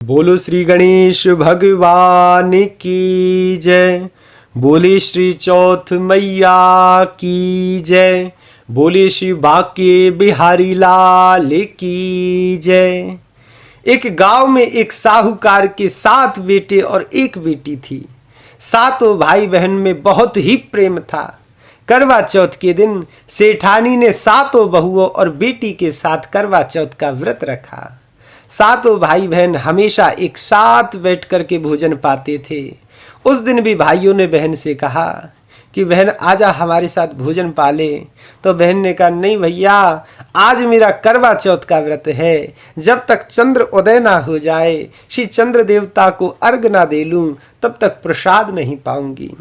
बोलो श्री गणेश भगवान की जय। बोले श्री चौथ मैया की जय। बोले श्री बांके बिहारी लाल की जय। एक गांव में एक साहूकार के 7 बेटे और 1 बेटी थी। सातों भाई बहन में बहुत ही प्रेम था। करवा चौथ के दिन सेठानी ने सातों बहुओं और बेटी के साथ करवा चौथ का व्रत रखा। सातों भाई बहन हमेशा एक साथ बैठ कर के भोजन पाते थे। उस दिन भी भाइयों ने बहन से कहा कि बहन आजा हमारे साथ भोजन पाले। तो बहन ने कहा नहीं भैया, आज मेरा करवा चौथ का व्रत है। जब तक चंद्र उदय ना हो जाए, श्री चंद्र देवता को अर्घ ना दे लूं, तब तक प्रसाद नहीं पाऊंगी।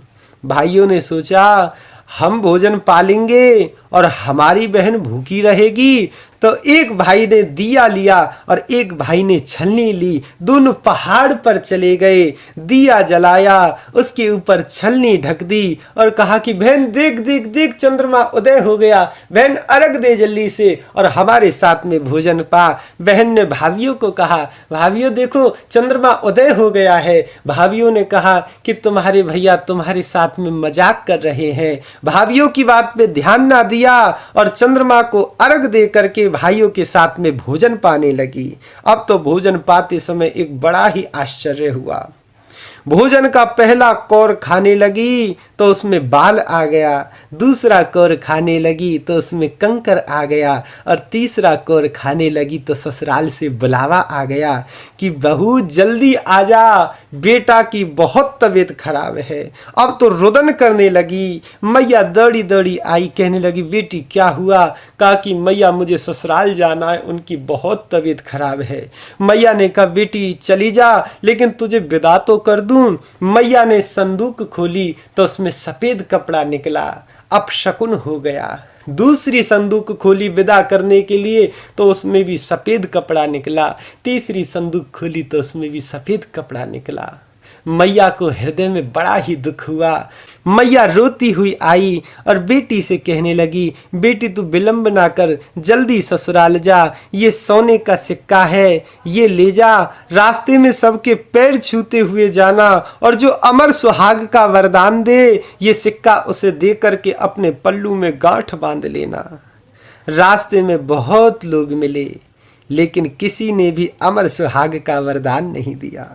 भाइयों ने सोचा हम भोजन पालेंगे और हमारी बहन भूखी रहेगी। तो एक भाई ने दिया लिया और एक भाई ने छलनी ली। दोनों पहाड़ पर चले गए, दिया जलाया, उसके ऊपर छलनी ढक दी और कहा कि बहन देख देख देख चंद्रमा उदय हो गया, बहन अर्घ दे जल्दी से और हमारे साथ में भोजन पा। बहन ने भाभियों को कहा भाभियों देखो चंद्रमा उदय हो गया है। भाभियों ने कहा कि तुम्हारे भैया तुम्हारे साथ में मजाक कर रहे हैं। भाभियों की बात पे ध्यान ना दिया और चंद्रमा को अर्घ दे करके भाइयों के साथ में भोजन पाने लगी। अब तो भोजन पाते समय एक बड़ा ही आश्चर्य हुआ। भोजन का पहला कौर खाने लगी तो उसमें बाल आ गया, दूसरा कौर खाने लगी तो उसमें कंकर आ गया और तीसरा कौर खाने लगी तो ससुराल से बुलावा आ गया कि बहू जल्दी आजा, बेटा की बहुत तबीयत खराब है। अब तो रुदन करने लगी। मैया दौड़ी दौड़ी आई, कहने लगी बेटी क्या हुआ? कहा कि मैया मुझे ससुराल जाना है, उनकी बहुत तबीयत खराब है। मैया ने कहा बेटी चली जा, लेकिन तुझे विदा तो कर दूं। मैया ने संदूक खोली तो उसमें सफेद कपड़ा निकला। अपशकुन हो गया। दूसरी संदूक खोली विदा करने के लिए तो उसमें भी सफेद कपड़ा निकला। तीसरी संदूक खोली तो उसमें भी सफेद कपड़ा निकला। मैया को हृदय में बड़ा ही दुख हुआ। मैया रोती हुई आई और बेटी से कहने लगी बेटी तू विलंब ना कर, जल्दी ससुराल जा, ये सोने का सिक्का है, ये ले जा। रास्ते में सबके पैर छूते हुए जाना और जो अमर सुहाग का वरदान दे, ये सिक्का उसे दे करके अपने पल्लू में गांठ बांध लेना। रास्ते में बहुत लोग मिले, लेकिन किसी ने भी अमर सुहाग का वरदान नहीं दिया।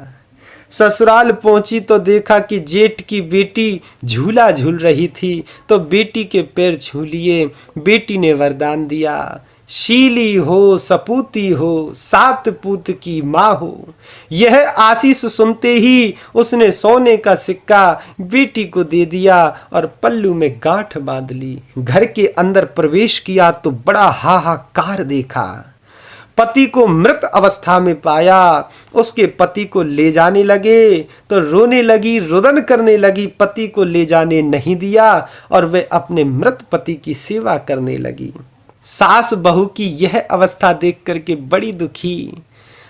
ससुराल पहुंची तो देखा कि जेठ की बेटी झूला झूल रही थी, तो बेटी के पैर छू लिए। बेटी ने वरदान दिया शीली हो, सपूती हो, 7 पूत की माँ हो। यह आशीष सुनते ही उसने सोने का सिक्का बेटी को दे दिया और पल्लू में गांठ बांध ली। घर के अंदर प्रवेश किया तो बड़ा हाहाकार देखा। पति को मृत अवस्था में पाया। उसके पति को ले जाने लगे तो रोने लगी, रुदन करने लगी। पति को ले जाने नहीं दिया और वे अपने मृत पति की सेवा करने लगी। सास बहू की यह अवस्था देख करके बड़ी दुखी।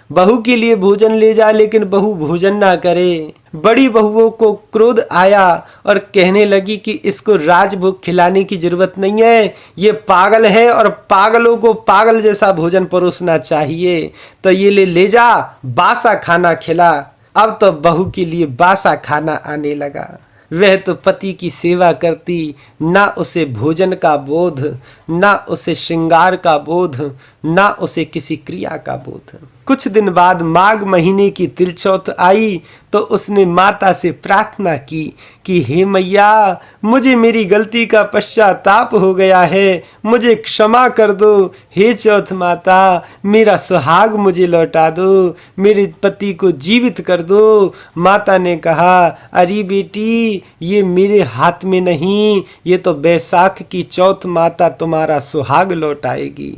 बहू के लिए भोजन ले जाए लेकिन बहू भोजन ना करे। बड़ी बहुओं को क्रोध आया और कहने लगी कि इसको राजभोग खिलाने की जरूरत नहीं है, ये पागल है और पागलों को पागल जैसा भोजन परोसना चाहिए। तो ये ले जा, बासा खाना खिला। अब तो बहू के लिए बासा खाना आने लगा। वह तो पति की सेवा करती, ना उसे भोजन का बोध, ना उसे श्रृंगार का बोध, ना उसे किसी क्रिया का बोध। कुछ दिन बाद माघ महीने की तिलचौथ आई तो उसने माता से प्रार्थना की कि हे मैया, मुझे मेरी गलती का पश्चाताप हो गया है, मुझे क्षमा कर दो। हे चौथ माता, मेरा सुहाग मुझे लौटा दो, मेरे पति को जीवित कर दो। माता ने कहा अरे बेटी, ये मेरे हाथ में नहीं, ये तो बैसाख की चौथ माता तुम्हारा सुहाग लौटाएगी।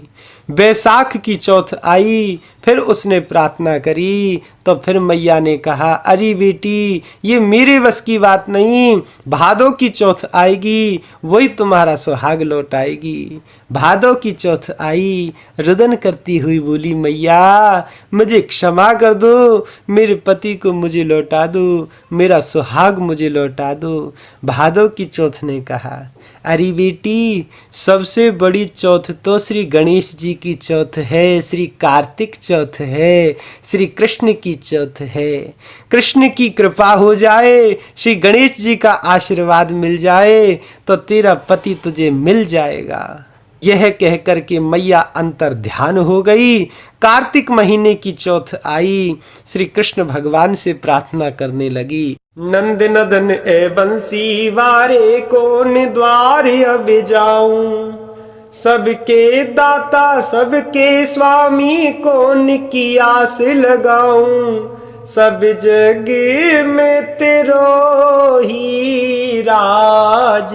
बैसाख की चौथ आई, फिर उसने प्रार्थना करी तो फिर मैया ने कहा अरे बेटी, ये मेरे बस की बात नहीं, भादों की चौथ आएगी, वही तुम्हारा सुहाग लौटाएगी। भादों की चौथ आई, रुदन करती हुई बोली मैया मुझे क्षमा कर दो, मेरे पति को मुझे लौटा दो, मेरा सुहाग मुझे लौटा दो। भादों की चौथ ने कहा अरे बेटी, सबसे बड़ी चौथ तो श्री गणेश जी की चौथ है, श्री कार्तिक चौथ चौथ है, श्री कृष्ण की चौथ है। कृष्ण की कृपा हो जाए, श्री गणेश जी का आशीर्वाद मिल जाए तो तेरा पति तुझे मिल जाएगा। यह कह कर के मैया अंतर ध्यान हो गई। कार्तिक महीने की चौथ आई, श्री कृष्ण भगवान से प्रार्थना करने लगी। नंद नदन ए बंसी वारे कौन द्वार अब जाऊं, सबके दाता सबके स्वामी कौन की आस लगाऊं, सब जग में तेरो ही राज,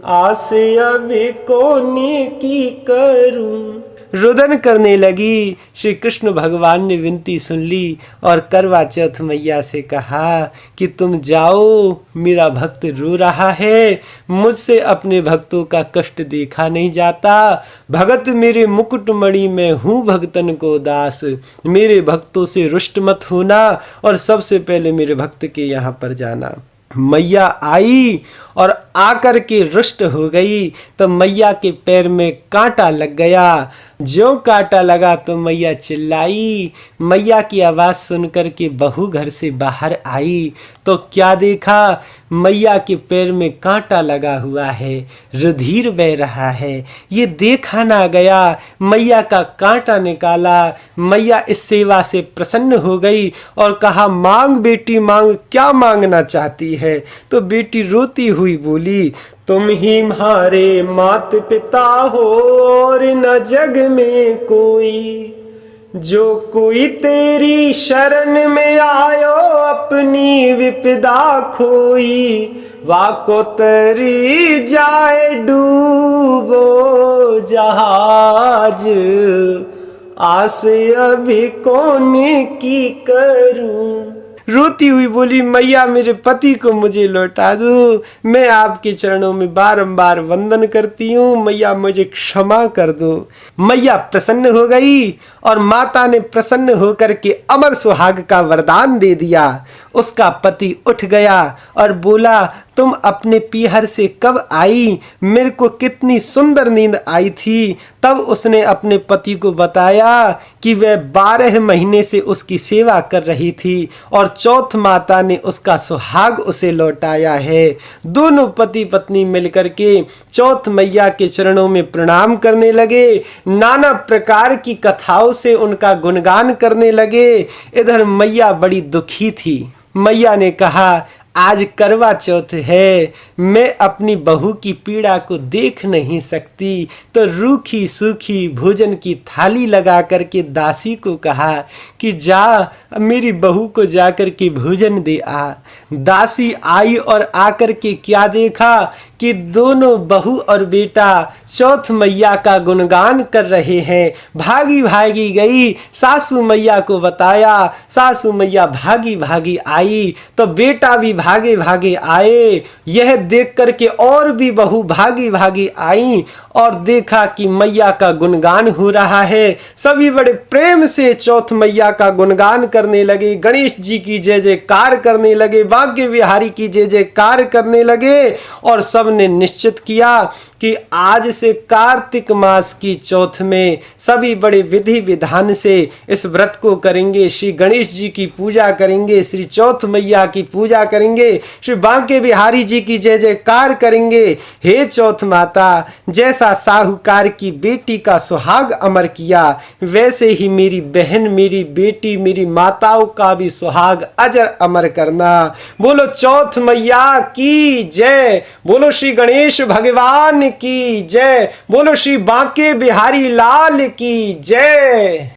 आस अब कौन की करूं। रुदन करने लगी। श्री कृष्ण भगवान ने विनती सुन ली और करवा चौथ मैया से कहा कि तुम जाओ, मेरा भक्त रो रहा है, मुझसे अपने भक्तों का कष्ट देखा नहीं जाता। भगत मेरे मुकुटमणि में हूँ भक्तन को दास, मेरे भक्तों से रुष्ट मत होना और सबसे पहले मेरे भक्त के यहाँ पर जाना। मैया आई और आकर के रुष्ट हो गई तो मैया के पैर में कांटा लग गया। जो कांटा लगा तो मैया चिल्लाई। मैया की आवाज सुनकर के बहू घर से बाहर आई तो क्या देखा, मैया के पैर में कांटा लगा हुआ है, रुधिर बह रहा है। ये देखा ना गया, मैया का कांटा निकाला। मैया इस सेवा से प्रसन्न हो गई और कहा, मांग बेटी मांग, क्या मांगना चाहती है। तो बेटी रोती हुई बोली, तुम ही हमारे मात पिता हो और न जग में कोई, जो कोई तेरी शरण में आयो अपनी विपदा खोई, वाको तरी जाए डूबो जहाज, आस अभी कौन की करूं। रोती हुई बोली, मैया मेरे पति को मुझे लौटा दो, मैं आपके चरणों में बारंबार वंदन करती हूँ, मैया मुझे क्षमा कर दो। मैया प्रसन्न हो गई और माता ने प्रसन्न होकर के अमर सुहाग का वरदान दे दिया। उसका पति उठ गया और बोला, तुम अपने पीहर से कब आई, मेरे को कितनी सुंदर नींद आई थी। तब उसने अपने पति को बताया कि वह 12 महीने से उसकी सेवा कर रही थी और चौथ माता ने उसका सुहाग उसे लौटाया है। दोनों पति पत्नी मिलकर के चौथ मैया के चरणों में प्रणाम करने लगे, नाना प्रकार की कथाओं से उनका गुणगान करने लगे। इधर मैया बड़ी दुखी थी। मैया ने कहा, आज करवा चौथ है, मैं अपनी बहू की पीड़ा को देख नहीं सकती, तो रूखी सूखी भोजन की थाली लगा करके दासी को कहा कि जा मेरी बहू को जाकर के भोजन दे आ। दासी आई और आकर के क्या देखा कि दोनों बहू और बेटा चौथ मैया का गुणगान कर रहे हैं। भागी भागी गई, सासू मैया को बताया, सासू मैया भागी भागी आई तो बेटा भी भागे भागे आए। यह देख करके और भी बहू भागी भागी आई और देखा कि मैया का गुणगान हो रहा है। सभी बड़े प्रेम से चौथ मैया का गुणगान करने लगे, गणेश जी की जय जयकार करने लगे, भाग्य विहारी की जय जयकार करने लगे और सबने निश्चित किया कि आज से कार्तिक मास की चौथ में सभी बड़े विधि विधान से इस व्रत को करेंगे। श्री गणेश जी की पूजा करेंगे, श्री चौथ मैया की पूजा करेंगे, श्री बांके बिहारी जी की जय जयकार करेंगे। हे चौथ माता, जैसा साहूकार की बेटी का सुहाग अमर किया, वैसे ही मेरी बहन, मेरी बेटी, मेरी माताओं का भी सुहाग अजर अमर करना। बोलो चौथ मैया की जय, बोलो श्री गणेश भगवान की जय, बोलो श्री बांके बिहारी लाल की जय।